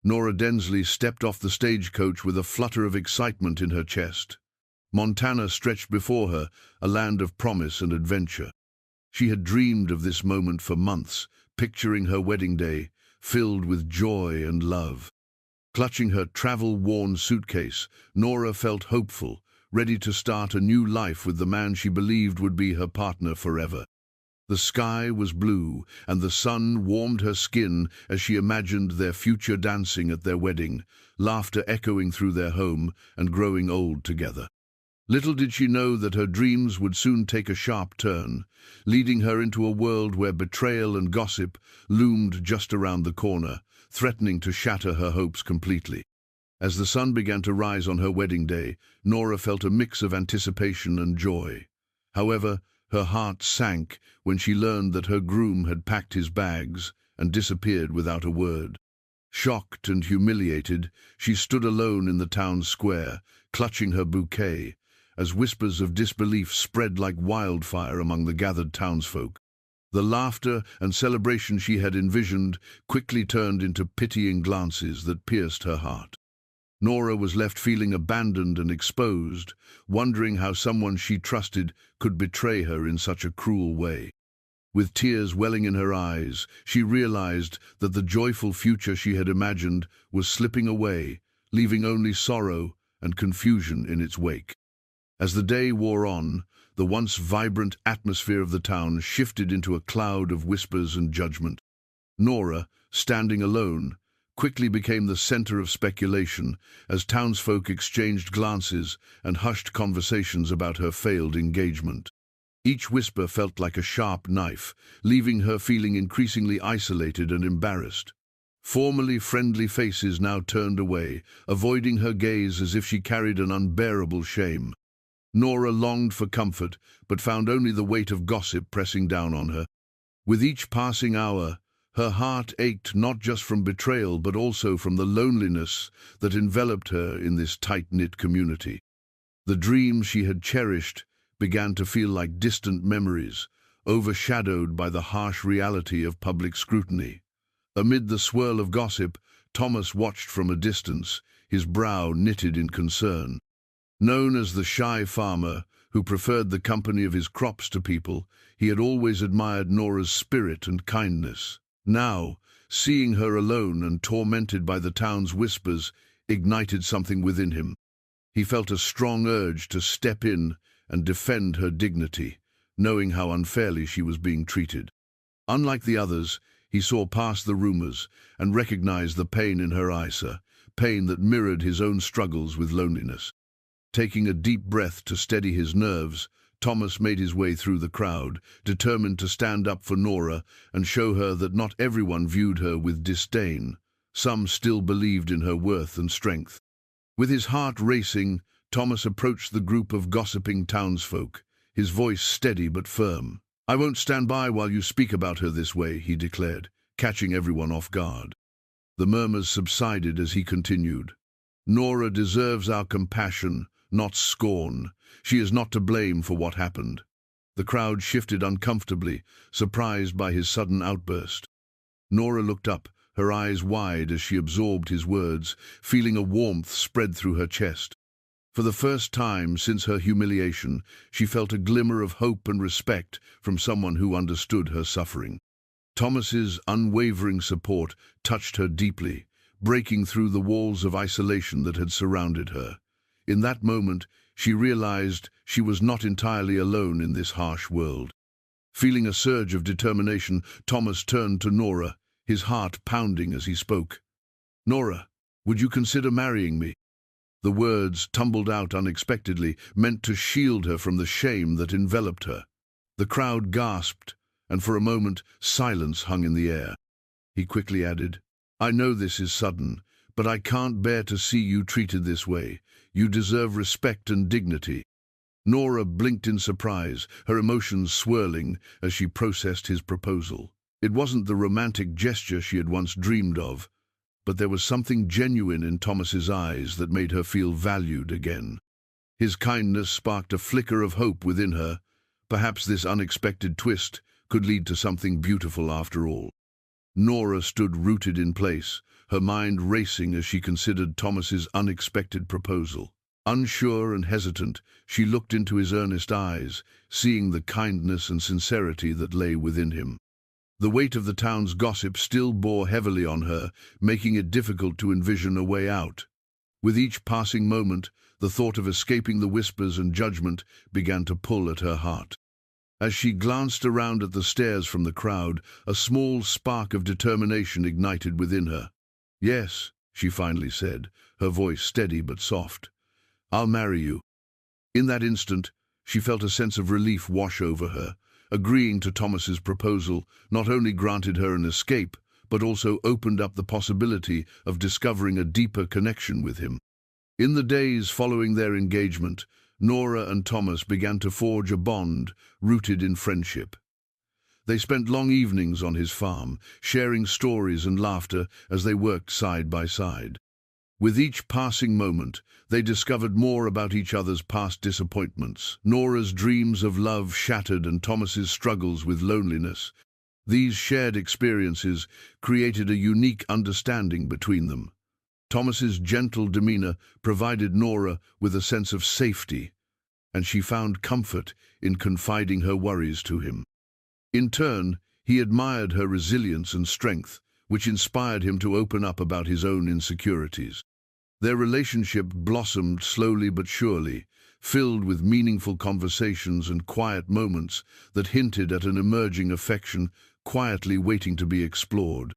Nora Densley stepped off the stagecoach with a flutter of excitement in her chest. Montana stretched before her, a land of promise and adventure. She had dreamed of this moment for months, picturing her wedding day, filled with joy and love. Clutching her travel-worn suitcase, Nora felt hopeful, ready to start a new life with the man she believed would be her partner forever. The sky was blue, and the sun warmed her skin as she imagined their future dancing at their wedding, laughter echoing through their home and growing old together. Little did she know that her dreams would soon take a sharp turn, leading her into a world where betrayal and gossip loomed just around the corner, threatening to shatter her hopes completely. As the sun began to rise on her wedding day, Nora felt a mix of anticipation and joy. However, her heart sank when she learned that her groom had packed his bags and disappeared without a word. Shocked and humiliated, she stood alone in the town square, clutching her bouquet, as whispers of disbelief spread like wildfire among the gathered townsfolk. The laughter and celebration she had envisioned quickly turned into pitying glances that pierced her heart. Nora was left feeling abandoned and exposed, wondering how someone she trusted could betray her in such a cruel way. With tears welling in her eyes, she realized that the joyful future she had imagined was slipping away, leaving only sorrow and confusion in its wake. As the day wore on, the once vibrant atmosphere of the town shifted into a cloud of whispers and judgment. Nora, standing alone, quickly became the center of speculation as townsfolk exchanged glances and hushed conversations about her failed engagement. Each whisper felt like a sharp knife, leaving her feeling increasingly isolated and embarrassed. Formerly friendly faces now turned away, avoiding her gaze as if she carried an unbearable shame. Nora longed for comfort, but found only the weight of gossip pressing down on her. With each passing hour, her heart ached not just from betrayal but also from the loneliness that enveloped her in this tight-knit community. The dreams she had cherished began to feel like distant memories, overshadowed by the harsh reality of public scrutiny. Amid the swirl of gossip, Thomas watched from a distance, his brow knitted in concern. Known as the shy farmer who preferred the company of his crops to people, he had always admired Nora's spirit and kindness. Now, seeing her alone and tormented by the town's whispers ignited something within him. He felt a strong urge to step in and defend her dignity, knowing how unfairly she was being treated. Unlike the others, he saw past the rumors and recognized the pain in her eyes, pain that mirrored his own struggles with loneliness. Taking a deep breath to steady his nerves, Thomas made his way through the crowd, determined to stand up for Nora and show her that not everyone viewed her with disdain. Some still believed in her worth and strength. With his heart racing, Thomas approached the group of gossiping townsfolk, his voice steady but firm. "I won't stand by while you speak about her this way," he declared, catching everyone off guard. The murmurs subsided as he continued. "Nora deserves our compassion, not scorn. She is not to blame for what happened." The crowd shifted uncomfortably, surprised by his sudden outburst. Nora looked up, her eyes wide as she absorbed his words, feeling a warmth spread through her chest. For the first time since her humiliation, she felt a glimmer of hope and respect from someone who understood her suffering. Thomas's unwavering support touched her deeply, breaking through the walls of isolation that had surrounded her. In that moment, she realized she was not entirely alone in this harsh world. Feeling a surge of determination, Thomas turned to Nora, his heart pounding as he spoke. "Nora, would you consider marrying me?" The words, tumbled out unexpectedly, meant to shield her from the shame that enveloped her. The crowd gasped, and for a moment, silence hung in the air. He quickly added, "I know this is sudden, but I can't bear to see you treated this way. You deserve respect and dignity." Nora blinked in surprise, her emotions swirling as she processed his proposal. It wasn't the romantic gesture she had once dreamed of, but there was something genuine in Thomas's eyes that made her feel valued again. His kindness sparked a flicker of hope within her. Perhaps this unexpected twist could lead to something beautiful after all. Nora stood rooted in place, her mind racing as she considered Thomas's unexpected proposal. Unsure and hesitant, she looked into his earnest eyes, seeing the kindness and sincerity that lay within him. The weight of the town's gossip still bore heavily on her, making it difficult to envision a way out. With each passing moment, the thought of escaping the whispers and judgment began to pull at her heart. As she glanced around at the stares from the crowd, a small spark of determination ignited within her. "Yes," she finally said, her voice steady but soft. "I'll marry you." In that instant, she felt a sense of relief wash over her. Agreeing to Thomas's proposal not only granted her an escape, but also opened up the possibility of discovering a deeper connection with him. In the days following their engagement, Nora and Thomas began to forge a bond rooted in friendship. They spent long evenings on his farm, sharing stories and laughter as they worked side by side. With each passing moment, they discovered more about each other's past disappointments. Nora's dreams of love shattered and Thomas's struggles with loneliness. These shared experiences created a unique understanding between them. Thomas's gentle demeanor provided Nora with a sense of safety, and she found comfort in confiding her worries to him. In turn, he admired her resilience and strength, which inspired him to open up about his own insecurities. Their relationship blossomed slowly but surely, filled with meaningful conversations and quiet moments that hinted at an emerging affection quietly waiting to be explored.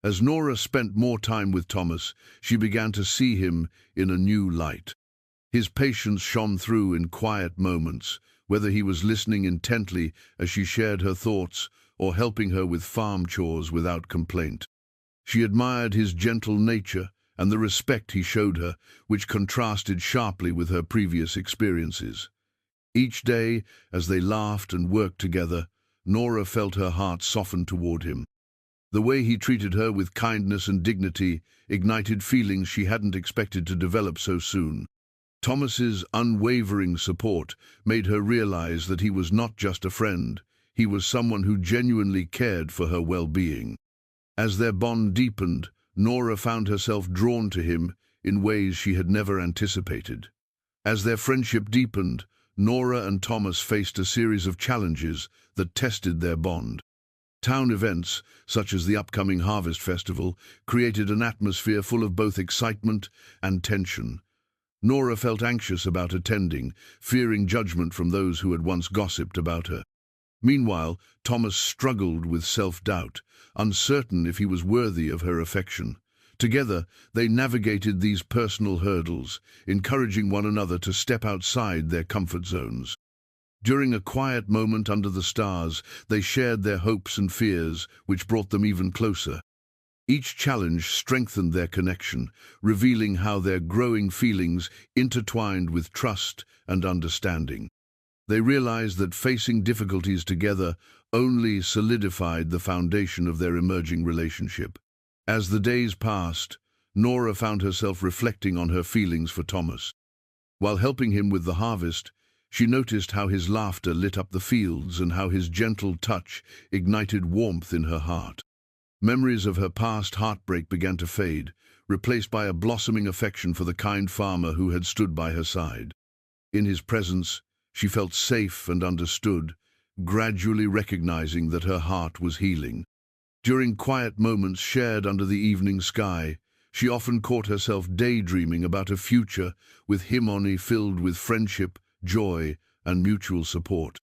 As Nora spent more time with Thomas, she began to see him in a new light. His patience shone through in quiet moments, whether he was listening intently as she shared her thoughts or helping her with farm chores without complaint. She admired his gentle nature and the respect he showed her, which contrasted sharply with her previous experiences. Each day, as they laughed and worked together, Nora felt her heart soften toward him. The way he treated her with kindness and dignity ignited feelings she hadn't expected to develop so soon. Thomas's unwavering support made her realize that he was not just a friend, he was someone who genuinely cared for her well-being. As their bond deepened, Nora found herself drawn to him in ways she had never anticipated. As their friendship deepened, Nora and Thomas faced a series of challenges that tested their bond. Town events, such as the upcoming Harvest Festival, created an atmosphere full of both excitement and tension. Nora felt anxious about attending, fearing judgment from those who had once gossiped about her. Meanwhile, Thomas struggled with self-doubt, uncertain if he was worthy of her affection. Together, they navigated these personal hurdles, encouraging one another to step outside their comfort zones. During a quiet moment under the stars, they shared their hopes and fears, which brought them even closer. Each challenge strengthened their connection, revealing how their growing feelings intertwined with trust and understanding. They realized that facing difficulties together only solidified the foundation of their emerging relationship. As the days passed, Nora found herself reflecting on her feelings for Thomas. While helping him with the harvest, she noticed how his laughter lit up the fields and how his gentle touch ignited warmth in her heart. Memories of her past heartbreak began to fade, replaced by a blossoming affection for the kind farmer who had stood by her side. In his presence, she felt safe and understood, gradually recognizing that her heart was healing. During quiet moments shared under the evening sky, she often caught herself daydreaming about a future with him filled with friendship, joy, and mutual support.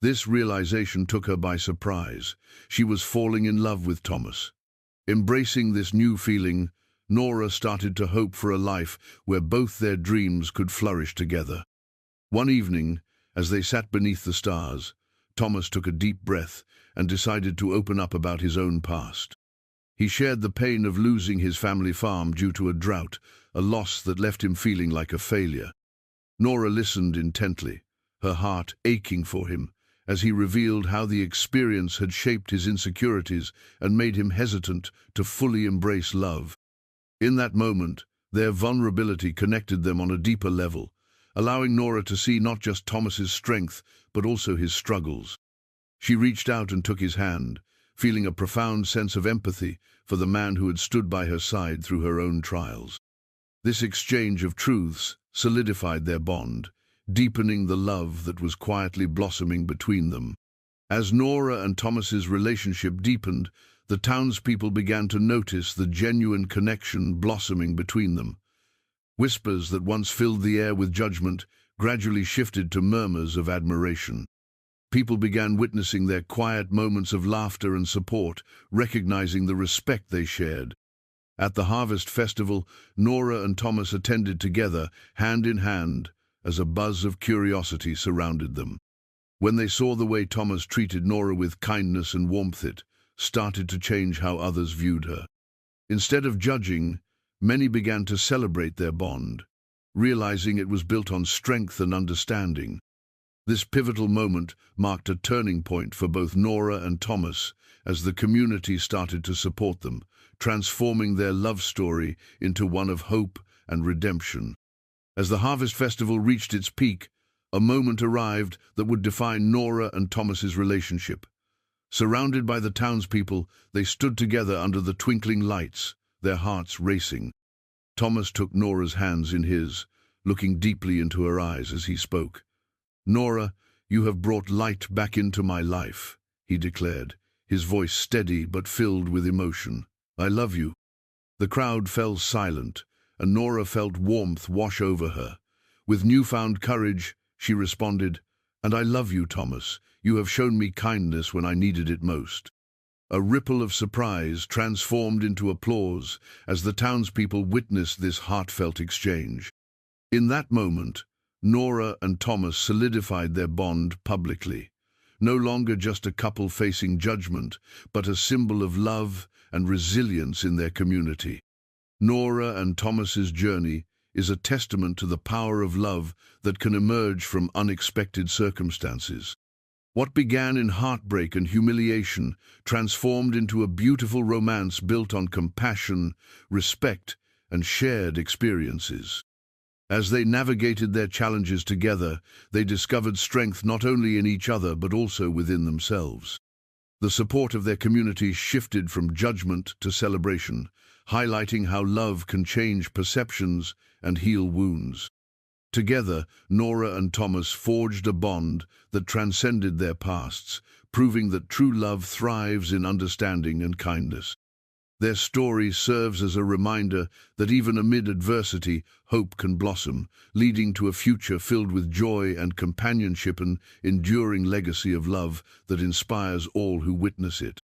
This realization took her by surprise. She was falling in love with Thomas. Embracing this new feeling, Nora started to hope for a life where both their dreams could flourish together. One evening, as they sat beneath the stars, Thomas took a deep breath and decided to open up about his own past. He shared the pain of losing his family farm due to a drought, a loss that left him feeling like a failure. Nora listened intently, her heart aching for him, as he revealed how the experience had shaped his insecurities and made him hesitant to fully embrace love. In that moment, their vulnerability connected them on a deeper level, allowing Nora to see not just Thomas's strength, but also his struggles. She reached out and took his hand, feeling a profound sense of empathy for the man who had stood by her side through her own trials. This exchange of truths solidified their bond, deepening the love that was quietly blossoming between them. As Nora and Thomas's relationship deepened, the townspeople began to notice the genuine connection blossoming between them. Whispers that once filled the air with judgment gradually shifted to murmurs of admiration. People began witnessing their quiet moments of laughter and support, recognizing the respect they shared. At the harvest festival, Nora and Thomas attended together, hand in hand, as a buzz of curiosity surrounded them. When they saw the way Thomas treated Nora with kindness and warmth, it started to change how others viewed her. Instead of judging, many began to celebrate their bond, realizing it was built on strength and understanding. This pivotal moment marked a turning point for both Nora and Thomas as the community started to support them, transforming their love story into one of hope and redemption. As the harvest festival reached its peak, a moment arrived that would define Nora and Thomas's relationship. Surrounded by the townspeople, they stood together under the twinkling lights, their hearts racing. Thomas took Nora's hands in his, looking deeply into her eyes as he spoke. "Nora, you have brought light back into my life," he declared, his voice steady but filled with emotion. "I love you." The crowd fell silent, and Nora felt warmth wash over her. With newfound courage, she responded, "And I love you, Thomas. You have shown me kindness when I needed it most." A ripple of surprise transformed into applause as the townspeople witnessed this heartfelt exchange. In that moment, Nora and Thomas solidified their bond publicly, no longer just a couple facing judgment, but a symbol of love and resilience in their community. Nora and Thomas's journey is a testament to the power of love that can emerge from unexpected circumstances. What began in heartbreak and humiliation transformed into a beautiful romance built on compassion, respect, and shared experiences. As they navigated their challenges together, they discovered strength not only in each other but also within themselves. The support of their community shifted from judgment to celebration, highlighting how love can change perceptions and heal wounds. Together, Nora and Thomas forged a bond that transcended their pasts, proving that true love thrives in understanding and kindness. Their story serves as a reminder that even amid adversity, hope can blossom, leading to a future filled with joy and companionship, an enduring legacy of love that inspires all who witness it.